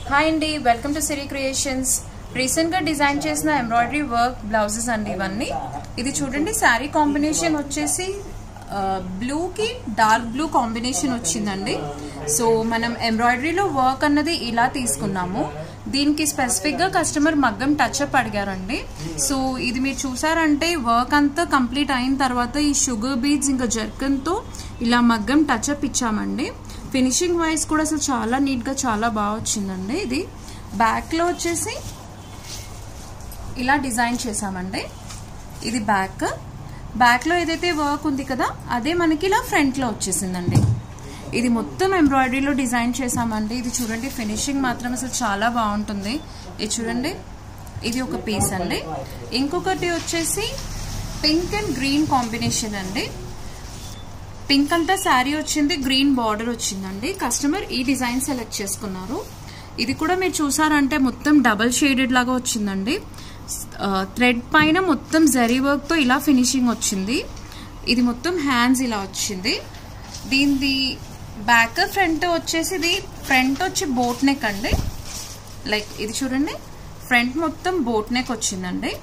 Hi అండి, welcome to Siri creations. Recent గా design చేసిన ఎంబ్రాయిడరీ వర్క్ బ్లౌజెస్ అండి ఇవన్నీ. ఇది చూడండి, శారీ కాంబినేషన్ వచ్చేసి బ్లూ కి డార్క్ బ్లూ కాంబినేషన్ వచ్చిందండి. సో మనం ఎంబ్రాయిడరీలో వర్క్ అన్నది ఇలా తీసుకున్నాము. దీనికి స్పెసిఫిక్ గా కస్టమర్ మగ్గం టచ్ అప్ అడిగారండి. సో ఇది మీరు చూసారంటే వర్క్ అంతా కంప్లీట్ అయిన తర్వాత ఈ షుగర్ బీడ్స్ ఇంకా జర్కన్ తో ఇలా మగ్గం టచ్ అప్ ఇచ్చామండి. ఫినిషింగ్ వైజ్ కూడా అసలు చాలా నీట్ గా చాలా బాగా వచ్చిందండి. ఇది బ్యాక్ లో వచ్చేసి ఇలా డిజైన్ చేసామండి. ఇది బ్యాక్ లో ఏదైతే వర్క్ ఉంది కదా అదే మనకి ఇలా ఫ్రంట్ లో వచ్చేసిందండి. ఇది మొత్తం ఎంబ్రాయిడరీలో డిజైన్ చేసామండి. ఇది చూడండి, ఫినిషింగ్ మాత్రం అసలు చాలా బాగుంటుంది. ఇది చూడండి, ఇది ఒక పీస్ అండి. ఇంకొకటి వచ్చేసి పింక్ అండ్ గ్రీన్ కాంబినేషన్ అండి. పింక్ అంతా శారీ వచ్చింది, గ్రీన్ బార్డర్ వచ్చిందండి. కస్టమర్ ఈ డిజైన్ సెలెక్ట్ చేసుకున్నారు. ఇది కూడా మీరు చూసారంటే మొత్తం డబల్ షేడెడ్ లాగా వచ్చిందండి. థ్రెడ్ పైన మొత్తం జరీ వర్క్ తో ఇలా ఫినిషింగ్ వచ్చింది. ఇది మొత్తం హ్యాండ్స్ ఇలా వచ్చింది. దీనిది బ్యాక్ ఫ్రంట్ వచ్చేసి, ఇది ఫ్రంట్ వచ్చి బోట్ నెక్ అండి. లైక్ ఇది చూడండి, ఫ్రంట్ మొత్తం బోట్ నెక్ వచ్చిందండి.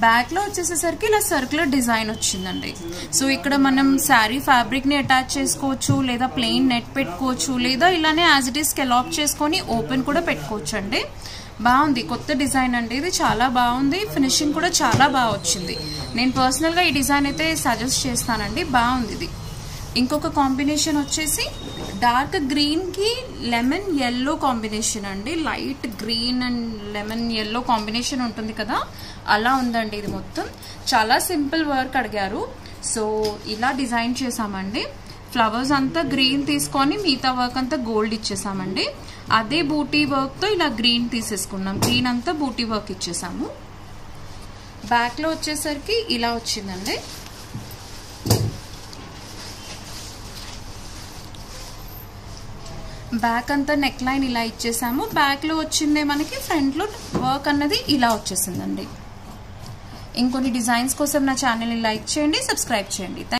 బ్యాక్ లో వచ్చేసేసరికి ఇలా సర్క్యులర్ డిజైన్ వచ్చిందండి. సో ఇక్కడ మనం శారీ ఫ్యాబ్రిక్ ని అటాచ్ చేసుకోవచ్చు, లేదా ప్లెయిన్ నెట్ పెట్టుకోవచ్చు, లేదా ఇలానే యాజ్ ఇట్ ఈస్ స్కెలాప్ చేసుకొని ఓపెన్ కూడా పెట్టుకోవచ్చు అండి. బాగుంది, కొత్త డిజైన్ అండి. ఇది చాలా బాగుంది, ఫినిషింగ్ కూడా చాలా బాగా వచ్చింది. నేను పర్సనల్ గా ఈ డిజైన్ అయితే సజెస్ట్ చేస్తానండి, బాగుంది ఇది. ఇంకొక కాంబినేషన్ వచ్చేసి డార్క్ గ్రీన్ కి లెమన్ ఎల్లో కాంబినేషన్ అండి. Light green and lemon yellow combination ఉంటుంది కదా, అలా ఉందండి. ఇది మొత్తం చాలా సింపుల్ వర్క్ అడిగారు. సో ఇలా డిజైన్ చేసామండి. ఫ్లవర్స్ అంతా గ్రీన్ తీసుకొని మిగతా వర్క్ అంతా గోల్డ్ ఇచ్చేసామండి. అదే బూటీ వర్క్ తో ఇలా గ్రీన్ తీసేసుకున్నాం. గ్రీన్ అంతా బూటీ వర్క్ ఇచ్చేసాము. బ్యాక్ లో వచ్చేసరికి ఇలా వచ్చిందండి. బ్యాక్ అంతా నెక్ లైన్ ఇలా ఇచ్చేసాము. బ్యాక్ లో వచ్చిందే మనకి, ఫ్రంట్ లో వర్క్ అన్నది ఇలా వచ్చేసిందండి. ఇంకొన్ని డిజైన్స్ కోసం నా ఛానల్ ని లైక్ చేయండి, సబ్స్క్రైబ్ చేయండి.